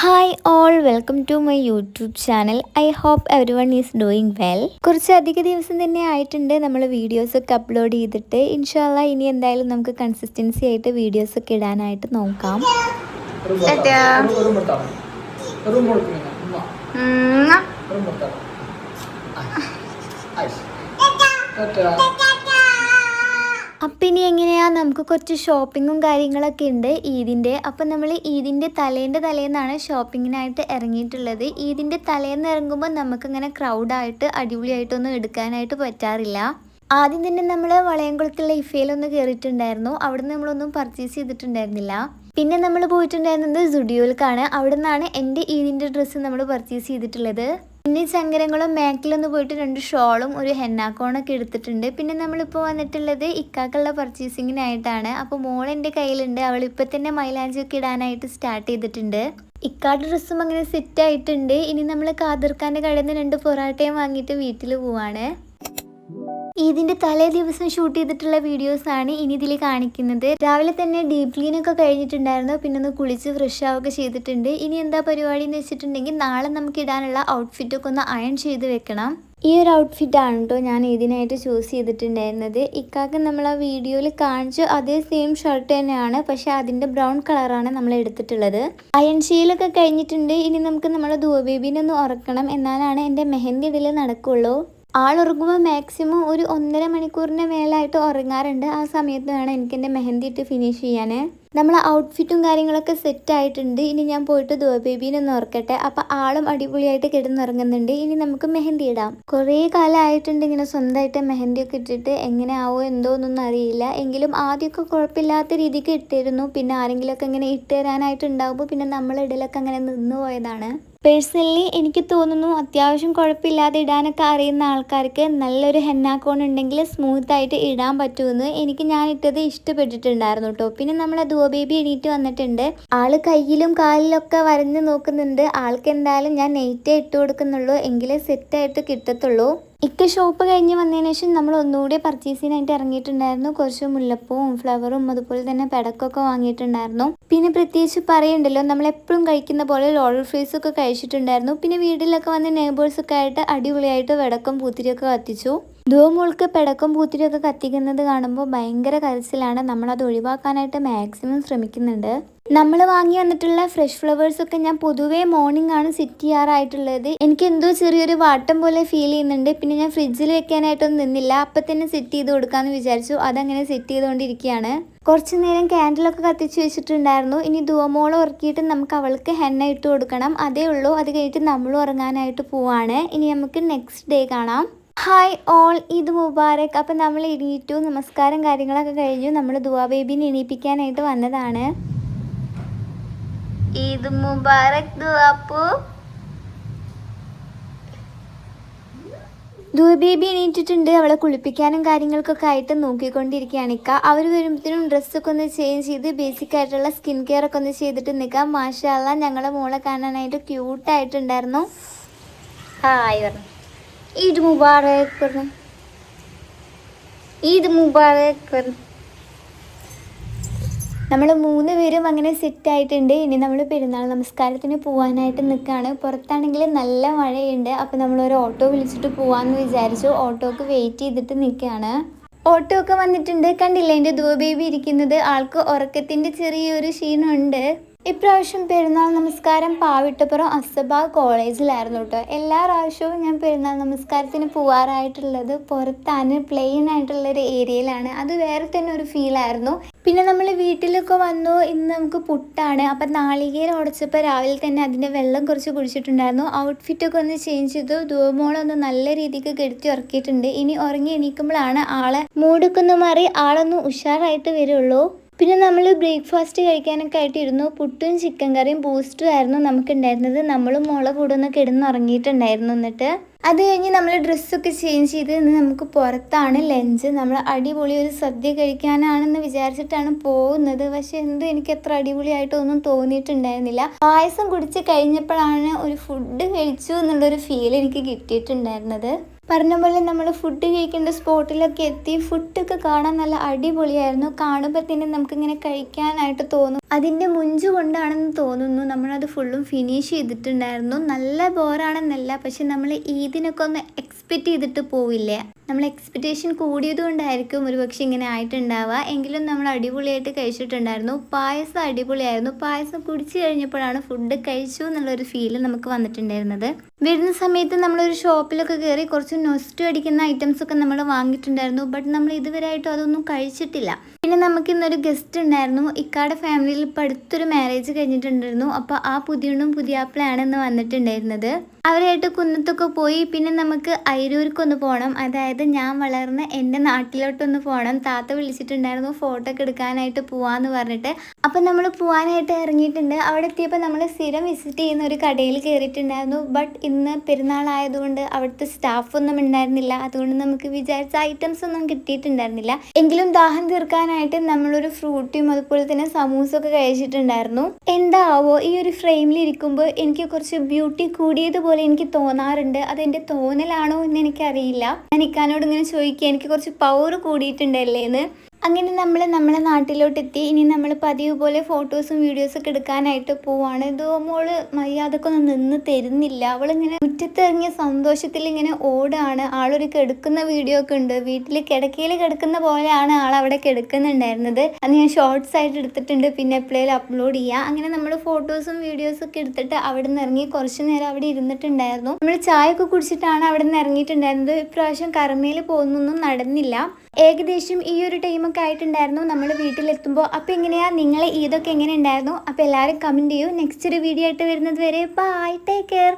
Hi all, welcome to my YouTube channel. I hope everyone is doing well. കുറച്ചധിക ദിവസം തന്നെ ആയിട്ടുണ്ട് നമ്മൾ videos ഒക്കെ അപ്ലോഡ് ചെയ്തിട്ട്. ഇൻഷാല്ലാ ഇനി എന്തായാലും നമുക്ക് കൺസിസ്റ്റൻസി ആയിട്ട് വീഡിയോസ് ഒക്കെ ഇടാനായിട്ട് നോക്കാം. അപ്പം ഇനി എങ്ങനെയാണ് നമുക്ക് കുറച്ച് ഷോപ്പിങ്ങും കാര്യങ്ങളൊക്കെ ഉണ്ട് ഈദിൻ്റെ. അപ്പം നമ്മൾ ഈദിൻ്റെ തലേന്നാണ് ഷോപ്പിങ്ങിനായിട്ട് ഇറങ്ങിയിട്ടുള്ളത്. ഈദിൻ്റെ തലേന്ന് ഇറങ്ങുമ്പോൾ നമുക്കിങ്ങനെ ക്രൗഡായിട്ട് അടിപൊളിയായിട്ടൊന്നും എടുക്കാനായിട്ട് പറ്റാറില്ല. ആദ്യം തന്നെ നമ്മൾ വളയംകുളത്തുള്ള ഇഫയിലൊന്ന് കയറിയിട്ടുണ്ടായിരുന്നു. അവിടെ നിന്ന് നമ്മളൊന്നും പർച്ചേസ് ചെയ്തിട്ടുണ്ടായിരുന്നില്ല. പിന്നെ നമ്മൾ പോയിട്ടുണ്ടായിരുന്നത് സുഡിയോയിലേക്കാണ്. അവിടെ നിന്നാണ് എൻ്റെ ഈദിൻ്റെ ഡ്രസ്സ് നമ്മൾ പർച്ചേസ് ചെയ്തിട്ടുള്ളത്. പിന്നെ ചങ്കരങ്ങളും മാക്കിലൊന്ന് പോയിട്ട് 2 ഷോളും ഒരു ഹെന്നാക്കോണൊക്കെ എടുത്തിട്ടുണ്ട്. പിന്നെ നമ്മളിപ്പോൾ വന്നിട്ടുള്ളത് ഇക്കാക്കുള്ള പർച്ചേസിങ്ങിനായിട്ടാണ്. അപ്പോൾ മോൾ എൻ്റെ കയ്യിലുണ്ട്. അവൾ ഇപ്പം തന്നെ മൈലാഞ്ചിയൊക്കെ ഇടാനായിട്ട് സ്റ്റാർട്ട് ചെയ്തിട്ടുണ്ട്. ഇക്കാട് ഡ്രസ്സും അങ്ങനെ സെറ്റ് ആയിട്ടുണ്ട്. ഇനി നമ്മൾ കാതിർക്കാൻ്റെ കടയിൽ നിന്ന് 2 പൊറാട്ടയും വാങ്ങിയിട്ട് വീട്ടിൽ പോവാണ്. ഇതിൻ്റെ തലേ ദിവസം ഷൂട്ട് ചെയ്തിട്ടുള്ള വീഡിയോസാണ് ഇനി ഇതിൽ കാണിക്കുന്നത്. രാവിലെ തന്നെ ഡീപ് ക്ലീനൊക്കെ കഴിഞ്ഞിട്ടുണ്ടായിരുന്നു. പിന്നെ ഒന്ന് കുളിച്ച് ഫ്രഷ് ആവുകയൊക്കെ ചെയ്തിട്ടുണ്ട്. ഇനി എന്താ പരിപാടി എന്ന് വെച്ചിട്ടുണ്ടെങ്കിൽ നാളെ നമുക്ക് ഇടാനുള്ള ഔട്ട്ഫിറ്റൊക്കെ ഒന്ന് അയൺ ചെയ്ത് വെക്കണം. ഈ ഒരു ഔട്ട്ഫിറ്റാണ് കേട്ടോ ഞാൻ ഇതിനായിട്ട് ചൂസ് ചെയ്തിട്ടുണ്ടായിരുന്നത്. ഇക്കാക്ക് നമ്മൾ ആ വീഡിയോയിൽ കാണിച്ചു അതേ സെയിം ഷർട്ട് തന്നെയാണ്, പക്ഷേ അതിൻ്റെ ബ്രൗൺ കളറാണ് നമ്മൾ എടുത്തിട്ടുള്ളത്. അയൺ ചെയ്യലൊക്കെ കഴിഞ്ഞിട്ടുണ്ട്. ഇനി നമുക്ക് നമ്മളെ ദുവ ബേബീനെ ഒന്ന് ഉറക്കണം, എന്നാലാണ് എൻ്റെ മെഹന്തി ഇടൽ നടക്കുള്ളൂ. ആളുറങ്ങുമ്പോൾ മാക്സിമം ഒരു 1.5 മണിക്കൂറിൻ്റെ മേലായിട്ട് ഉറങ്ങാറുണ്ട്. ആ സമയത്ത് വേണം എനിക്ക് എൻ്റെ മെഹന്തി ഇട്ട് ഫിനിഷ് ചെയ്യാൻ. നമ്മളെ ഔട്ട്ഫിറ്റും കാര്യങ്ങളൊക്കെ സെറ്റ് ആയിട്ടുണ്ട്. ഇനി ഞാൻ പോയിട്ട് ദുവ ബേബീനെ ഒന്ന് ഉറക്കട്ടെ. അപ്പം ആളും അടിപൊളിയായിട്ട് കിടന്നുറങ്ങുന്നുണ്ട്. ഇനി നമുക്ക് മെഹന്തി ഇടാം. കുറേ കാലമായിട്ടുണ്ട് ഇങ്ങനെ സ്വന്തമായിട്ട് മെഹന്തിയൊക്കെ ഇട്ടിട്ട്. എങ്ങനെ ആവോ എന്തോ എന്നൊന്നും അറിയില്ല. എങ്കിലും ആദ്യമൊക്കെ കുഴപ്പമില്ലാത്ത രീതിക്ക് ഇട്ടിരുന്നു. പിന്നെ ആരെങ്കിലുമൊക്കെ ഇങ്ങനെ ഇട്ട് തരാനായിട്ടുണ്ടാകുമ്പോൾ പിന്നെ നമ്മളിടലൊക്കെ അങ്ങനെ നിന്ന് പോയതാണ്. പേഴ്സണലി എനിക്ക് തോന്നുന്നു അത്യാവശ്യം കുഴപ്പമില്ലാതെ ഇടാനൊക്കെ അറിയുന്ന ആൾക്കാർക്ക് നല്ലൊരു ഹെന്നാക്കോൺ ഉണ്ടെങ്കിൽ സ്മൂത്തായിട്ട് ഇടാൻ പറ്റുമെന്ന്. ഞാൻ ഇട്ടത് ഇഷ്ടപ്പെട്ടിട്ടുണ്ടായിരുന്നു കേട്ടോ. പിന്നെ നമ്മളെ ദുവ ബേബി എണീറ്റ് വന്നിട്ടുണ്ട്. ആള് കയ്യിലും കാലിലൊക്കെ വരഞ്ഞ് നോക്കുന്നുണ്ട്. ആൾക്ക് എന്തായാലും ഞാൻ നെയ്റ്റേ ഇട്ട് കൊടുക്കുന്നുള്ളൂ, എങ്കിലേ സെറ്റായിട്ട് കിട്ടത്തുള്ളൂ. ഇക്ക ഷോപ്പ് കഴിഞ്ഞ് വന്നതിന് ശേഷം നമ്മൾ ഒന്നുകൂടി പർച്ചേസിനായിട്ട് ഇറങ്ങിയിട്ടുണ്ടായിരുന്നു. കുറച്ച് മുല്ലപ്പൂവും ഫ്ലവറും അതുപോലെ തന്നെ പെടക്കൊക്കെ വാങ്ങിയിട്ടുണ്ടായിരുന്നു. പിന്നെ പ്രത്യേകിച്ച് പറയണ്ടല്ലോ, നമ്മളെപ്പോഴും കഴിക്കുന്ന പോലെ ലോഡർ ഫ്രൈസ് ഒക്കെ കഴിച്ചിട്ടുണ്ടായിരുന്നു. പിന്നെ വീട്ടിലൊക്കെ വന്ന് നെയ്ബേഴ്സൊക്കെ ആയിട്ട് അടിപൊളിയായിട്ട് വെടക്കം പൂത്തിരിയൊക്കെ കത്തിച്ചു. മോൾക്ക് പെടക്കം പൂത്തിരിയൊക്കെ കത്തിക്കുന്നത് കാണുമ്പോൾ ഭയങ്കര കരച്ചിലാണ്. നമ്മളത് ഒഴിവാക്കാനായിട്ട് മാക്സിമം ശ്രമിക്കുന്നുണ്ട്. നമ്മൾ വാങ്ങി വന്നിട്ടുള്ള ഫ്രഷ് ഫ്ലവേഴ്സൊക്കെ ഞാൻ പൊതുവേ മോർണിംഗ് ആണ് സെറ്റ് ചെയ്യാറായിട്ടുള്ളത്. എനിക്ക് എന്തോ ചെറിയൊരു വാട്ടം പോലെ ഫീൽ ചെയ്യുന്നുണ്ട്. പിന്നെ ഞാൻ ഫ്രിഡ്ജിൽ വെക്കാനായിട്ടൊന്നും നിന്നില്ല. അപ്പം തന്നെ സെറ്റ് ചെയ്ത് കൊടുക്കാമെന്ന് വിചാരിച്ചു. അതങ്ങനെ സെറ്റ് ചെയ്തുകൊണ്ടിരിക്കുകയാണ്. കുറച്ച് നേരം ക്യാൻഡിലൊക്കെ കത്തിച്ച് വെച്ചിട്ടുണ്ടായിരുന്നു. ഇനി ദുവമോളെ ഉറക്കിയിട്ട് നമുക്ക് അവൾക്ക് ഹെന്ന ഇട്ട് കൊടുക്കണം. അതേ ഉള്ളൂ. അത് കഴിഞ്ഞിട്ട് നമ്മൾ ഉറങ്ങാനായിട്ട് പോവാണ്. ഇനി നമുക്ക് നെക്സ്റ്റ് ഡേ കാണാം. Hi all, Eid Mubarak. അപ്പം നമ്മൾ എണീറ്റു, നമസ്കാരം കാര്യങ്ങളൊക്കെ കഴിഞ്ഞു. നമ്മൾ ദുവ ബേബീനെ എണീപ്പിക്കാനായിട്ട് വന്നതാണ്. ഈദ് മുബാറക് ദുവാപ്പു. ദുവ ബേബി എണീറ്റിട്ടുണ്ട്. അവളെ കുളിപ്പിക്കാനും കാര്യങ്ങൾക്കൊക്കെ ആയിട്ട് നോക്കിക്കൊണ്ടിരിക്കുകയാണ് ഇക്ക. അവർ വരുമ്പോഴത്തേനും ഡ്രസ്സൊക്കെ ഒന്ന് ചേഞ്ച് ചെയ്ത് ബേസിക് ആയിട്ടുള്ള സ്കിൻ കെയർ ഒക്കെ ഒന്ന് ചെയ്തിട്ട് നിൽക്കാം. മാഷാ അല്ലാ, ഞങ്ങളെ മോളെ കാണാനായിട്ട് ക്യൂട്ടായിട്ടുണ്ടായിരുന്നു. ഹായ് പറഞ്ഞു. ഈദ് മുബാറക് പറഞ്ഞു. ഈദ് മുബാറക് പറഞ്ഞു. നമ്മൾ 3 പേരും അങ്ങനെ സെറ്റായിട്ടുണ്ട്. ഇനി നമ്മൾ പെരുന്നാൾ നമസ്കാരത്തിന് പോകാനായിട്ട് നിൽക്കുകയാണ്. പുറത്താണെങ്കിൽ നല്ല മഴയുണ്ട്. അപ്പോൾ നമ്മളൊരു ഓട്ടോ വിളിച്ചിട്ട് പോകാമെന്ന് വിചാരിച്ചു. ഓട്ടോക്ക് വെയിറ്റ് ചെയ്തിട്ട് നിൽക്കുകയാണ്. ഓട്ടോ ഒക്കെ വന്നിട്ടുണ്ട്. കണ്ടില്ല എൻ്റെ ദുവ ബേബി ഇരിക്കുന്നത്. ആൾക്ക് ഉറക്കത്തിൻ്റെ ചെറിയൊരു ക്ഷീണമുണ്ട്. ഇപ്രാവശ്യം പെരുന്നാൾ നമസ്കാരം പാവിട്ടപ്പുറം അസബ കോളേജിലായിരുന്നു കേട്ടോ. എല്ലാ പ്രാവശ്യവും ഞാൻ പെരുന്നാൾ നമസ്കാരത്തിന് പോകാറായിട്ടുള്ളത് പുറത്താണ്, പ്ലെയിൻ ആയിട്ടുള്ളൊരു ഏരിയയിലാണ്. അത് വേറെ തന്നെ ഒരു ഫീലായിരുന്നു. പിന്നെ നമ്മൾ വീട്ടിലൊക്കെ വന്നു. ഇന്ന് നമുക്ക് പുട്ടാണ്. അപ്പം നാളികേരം ഉടച്ചപ്പോൾ രാവിലെ തന്നെ അതിൻ്റെ വെള്ളം കുറച്ച് കുടിച്ചിട്ടുണ്ടായിരുന്നു. ഔട്ട്ഫിറ്റൊക്കെ ഒന്ന് ചേഞ്ച് ചെയ്തു. ദുവമോളൊന്ന് നല്ല രീതിക്ക് കെടുത്തി ഉറക്കിയിട്ടുണ്ട്. ഇനി ഉറങ്ങി എണീക്കുമ്പോഴാണ് ആളെ മൂടൊക്കെ ഒന്ന് മാറി ആളൊന്ന് ഉഷാറായിട്ട് വരുള്ളൂ. പിന്നെ നമ്മൾ ബ്രേക്ക്ഫാസ്റ്റ് കഴിക്കാനൊക്കെ ആയിട്ടിരുന്നു. പുട്ടും ചിക്കൻ കറിയും ബൂസ്റ്റും ആയിരുന്നു നമുക്കുണ്ടായിരുന്നത്. നമ്മളും മോളെ കൂടെ ഒന്ന് കിടന്നുറങ്ങിയിട്ടുണ്ടായിരുന്നു. എന്നിട്ട് അത് കഴിഞ്ഞ് നമ്മൾ ഡ്രസ്സൊക്കെ ചേഞ്ച് ചെയ്ത് നമുക്ക് പുറത്താണ് ലഞ്ച്. നമ്മൾ അടിപൊളി ഒരു സദ്യ കഴിക്കാനാണെന്ന് വിചാരിച്ചിട്ടാണ് പോകുന്നത്. പക്ഷെ എന്തോ എനിക്ക് അത്ര അടിപൊളിയായിട്ടൊന്നും തോന്നിയിട്ടുണ്ടായിരുന്നില്ല. പായസം കുടിച്ച് കഴിഞ്ഞപ്പോഴാണ് ഒരു ഫുഡ് കഴിച്ചു എന്നുള്ളൊരു ഫീൽ എനിക്ക് കിട്ടിയിട്ടുണ്ടായിരുന്നത്. പറഞ്ഞ പോലെ നമ്മൾ ഫുഡ് കഴിക്കേണ്ട സ്പോട്ടിലൊക്കെ എത്തി. ഫുഡൊക്കെ കാണാൻ നല്ല അടിപൊളിയായിരുന്നു. കാണുമ്പോൾ തന്നെ നമുക്കിങ്ങനെ കഴിക്കാനായിട്ട് തോന്നും. അതിൻ്റെ മുഞ്ച് കൊണ്ടാണെന്ന് തോന്നുന്നു നമ്മളത് ഫുള്ളും ഫിനിഷ് ചെയ്തിട്ടുണ്ടായിരുന്നു. നല്ല ബോറാണെന്നല്ല, പക്ഷെ നമ്മൾ ഈദിനൊക്കെ ഒന്ന് എക്സ്പെക്റ്റ് ചെയ്തിട്ട് പോവില്ലേ, നമ്മൾ എക്സ്പെക്റ്റേഷൻ കൂടിയത് കൊണ്ടായിരിക്കും ഒരുപക്ഷെ ഇങ്ങനെ ആയിട്ടുണ്ടാവുക. എങ്കിലും നമ്മൾ അടിപൊളിയായിട്ട് കഴിച്ചിട്ടുണ്ടായിരുന്നു. പായസം അടിപൊളിയായിരുന്നു. പായസം കുടിച്ചു കഴിഞ്ഞപ്പോഴാണ് ഫുഡ് കഴിച്ചു എന്നുള്ളൊരു ഫീല് നമുക്ക് വന്നിട്ടുണ്ടായിരുന്നത്. വരുന്ന സമയത്ത് നമ്മളൊരു ഷോപ്പിലൊക്കെ കയറി കുറച്ച് നൊസ്റ്റു അടിക്കുന്ന ഐറ്റംസ് ഒക്കെ നമ്മൾ വാങ്ങിയിട്ടുണ്ടായിരുന്നു. ബട്ട് നമ്മൾ ഇതുവരെയായിട്ടും അതൊന്നും കഴിച്ചിട്ടില്ല. പിന്നെ നമുക്ക് ഇന്നൊരു ഗസ്റ്റ് ഉണ്ടായിരുന്നു. ഇക്കാടെ ഫാമിലിയിൽ ഇപ്പോൾ അടുത്തൊരു മാരേജ് കഴിഞ്ഞിട്ടുണ്ടായിരുന്നു. അപ്പോൾ ആ പുതിയണ്ണും പുതിയാപ്പിളയാണ് ഇന്ന് വന്നിട്ടുണ്ടായിരുന്നത്. അവരായിട്ട് കുന്നത്തൊക്കെ പോയി. പിന്നെ നമുക്ക് അയിരൂർക്കൊന്ന് പോകണം, അതായത് ഞാൻ വളർന്ന് എൻ്റെ നാട്ടിലോട്ടൊന്ന് പോകണം. താത്ത വിളിച്ചിട്ടുണ്ടായിരുന്നു ഫോട്ടോ ഒക്കെ എടുക്കാനായിട്ട് പോവാന്ന് പറഞ്ഞിട്ട്. അപ്പം നമ്മൾ പോകാനായിട്ട് ഇറങ്ങിയിട്ടുണ്ട്. അവിടെ എത്തിയപ്പോൾ നമ്മൾ സ്ഥിരം വിസിറ്റ് ചെയ്യുന്ന ഒരു കടയിൽ കയറിയിട്ടുണ്ടായിരുന്നു. ബട്ട് ഇന്ന് പെരുന്നാളായതുകൊണ്ട് അവിടുത്തെ സ്റ്റാഫൊന്നും ഉണ്ടായിരുന്നില്ല. അതുകൊണ്ട് നമുക്ക് വിചാരിച്ച ഐറ്റംസ് ഒന്നും കിട്ടിയിട്ടുണ്ടായിരുന്നില്ല. എങ്കിലും ദാഹം തീർക്കാനായിട്ട് നമ്മളൊരു ഫ്രൂട്ടിയും അതുപോലെ തന്നെ സമൂസൊക്കെ കഴിച്ചിട്ടുണ്ടായിരുന്നു. എന്താവോ ഈ ഒരു ഫ്രെയിമിൽ ഇരിക്കുമ്പോൾ എനിക്ക് കുറച്ച് ബ്യൂട്ടി കൂടിയതുപോലെ എനിക്ക് തോന്നാറുണ്ട്. അതെൻ്റെ തോന്നലാണോ എന്ന് എനിക്കറിയില്ല. ഞാൻ ഇക്കാനോട് ഇങ്ങനെ ചോദിക്കുക, എനിക്ക് കുറച്ച് പവർ കൂടിയിട്ടുണ്ടല്ലേ എന്ന്. അങ്ങനെ നമ്മൾ നമ്മളെ നാട്ടിലോട്ടെത്തി. ഇനി നമ്മൾ പതിവ് പോലെ ഫോട്ടോസും വീഡിയോസൊക്കെ എടുക്കാനായിട്ട് പോവാണ്. ഇതോ മോള് മര്യാദക്കൊന്നും നിന്ന് തരുന്നില്ല. അവളിങ്ങനെ മുറ്റത്തിറങ്ങിയ സന്തോഷത്തിൽ ഇങ്ങനെ ഓടാണ്. ആളൊരു കിടക്കുന്ന വീഡിയോ ഒക്കെ ഉണ്ട്. വീട്ടിൽ കിടക്കയിൽ കിടക്കുന്ന പോലെയാണ് ആളവിടെ കിടക്കുന്നുണ്ടായിരുന്നത്. അത് ഞാൻ ഷോർട്സ് ആയിട്ട് എടുത്തിട്ടുണ്ട്, പിന്നെ എപ്പോഴേലും അപ്ലോഡ് ചെയ്യുക. അങ്ങനെ നമ്മൾ ഫോട്ടോസും വീഡിയോസൊക്കെ എടുത്തിട്ട് അവിടെ നിന്ന് ഇറങ്ങി കുറച്ച് നേരം അവിടെ ഇരുന്നിട്ടുണ്ടായിരുന്നു. നമ്മൾ ചായ ഒക്കെ കുടിച്ചിട്ടാണ് അവിടെ നിന്ന് ഇറങ്ങിയിട്ടുണ്ടായിരുന്നത്. ഇപ്രാവശ്യം കർമ്മയിൽ പോകുന്നൊന്നും നടന്നില്ല. ഏകദേശം ഈ ഒരു ടൈമൊക്കെ ആയിട്ടുണ്ടായിരുന്നു നമ്മൾ വീട്ടിലെത്തുമ്പോൾ. അപ്പോൾ എങ്ങനെയാണ് നിങ്ങളെ ഈദൊക്കെ എങ്ങനെ ഉണ്ടായിരുന്നു? അപ്പോൾ എല്ലാവരും കമൻറ്റ് ചെയ്യൂ. നെക്സ്റ്റ് ഒരു വീഡിയോ ആയിട്ട് വരുന്നത് വരെ ബൈ, ടേക്ക് കെയർ.